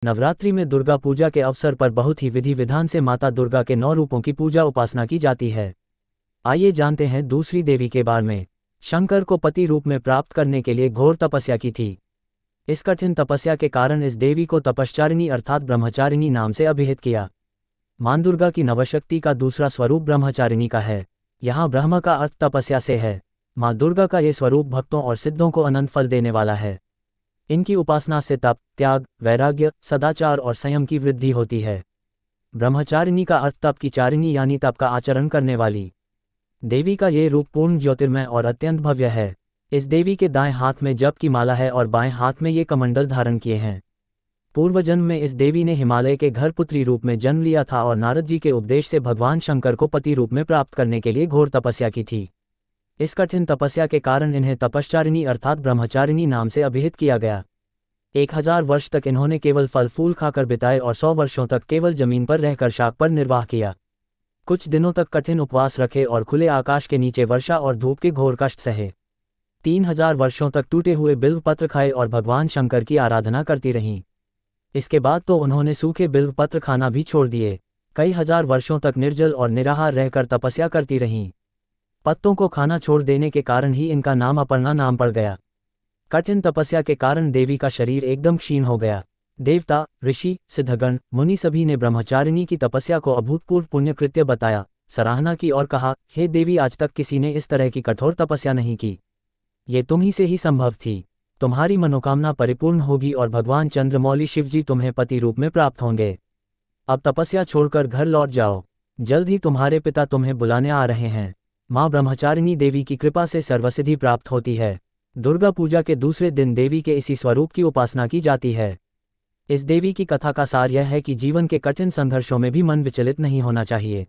नवरात्रि में दुर्गा पूजा के अवसर पर बहुत ही विधि विधान से माता दुर्गा के 9 रूपों की पूजा उपासना की जाती है। आइए जानते हैं दूसरी देवी के बारे में। शंकर को पति रूप में प्राप्त करने के लिए घोर तपस्या की थी। इस कठिन तपस्या के कारण इस देवी को तपश्चारिणी अर्थात ब्रह्मचारिणी नाम से अभिहित किया। मां दुर्गा की नवशक्ति का दूसरा स्वरूप ब्रह्मचारिणी का है। यहाँ ब्रह्म का अर्थ तपस्या से है। मां दुर्गा का ये स्वरूप भक्तों और सिद्धों को अनंत फल देने वाला है। इनकी उपासना से तप, त्याग, वैराग्य, सदाचार और संयम की वृद्धि होती है। ब्रह्मचारिणी का अर्थ तप की चारिणी यानी तप का आचरण करने वाली। देवी का ये रूप पूर्ण ज्योतिर्मय और अत्यंत भव्य है। इस देवी के दाएं हाथ में जप की माला है और बाएं हाथ में ये कमंडल धारण किए हैं। पूर्व जन्म में इस देवी ने हिमालय के घर पुत्री रूप में जन्म लिया था और नारद जी के उपदेश से भगवान शंकर को पति रूप में प्राप्त करने के लिए घोर तपस्या की थी। इस कठिन तपस्या के कारण इन्हें तपश्चारिणी अर्थात ब्रह्मचारिणी नाम से अभिहित किया गया। 1000 वर्ष तक इन्होंने केवल फल फूल खाकर बिताए और 100 वर्षों तक केवल जमीन पर रहकर शाक पर निर्वाह किया। कुछ दिनों तक कठिन उपवास रखे और खुले आकाश के नीचे वर्षा और धूप के घोर कष्ट सहे। 3000 वर्षों तक टूटे हुए बिल्व पत्र खाए और भगवान शंकर की आराधना करती रहीं। इसके बाद तो उन्होंने सूखे बिल्व पत्र खाना भी छोड़ दिए। कई हजार वर्षों तक निर्जल और निराहार रहकर तपस्या करती रहीं। पत्तों को खाना छोड़ देने के कारण ही इनका नाम अपर्णा नाम पड़ गया। कठिन तपस्या के कारण देवी का शरीर एकदम क्षीण हो गया। देवता, ऋषि, सिद्धगण, मुनि सभी ने ब्रह्मचारिणी की तपस्या को अभूतपूर्व पुण्यकृत्य बताया, सराहना की और कहा, हे देवी, आज तक किसी ने इस तरह की कठोर तपस्या नहीं की। ये तुम ही से ही संभव थी। तुम्हारी मनोकामना परिपूर्ण होगी और भगवान चंद्रमौली शिवजी तुम्हें पति रूप में प्राप्त होंगे। अब तपस्या छोड़कर घर लौट जाओ। जल्द ही तुम्हारे पिता तुम्हें बुलाने आ रहे हैं। माँ ब्रह्मचारिणी देवी की कृपा से सर्वसिद्धि प्राप्त होती है। दुर्गा पूजा के दूसरे दिन देवी के इसी स्वरूप की उपासना की जाती है। इस देवी की कथा का सार यह है कि जीवन के कठिन संघर्षों में भी मन विचलित नहीं होना चाहिए।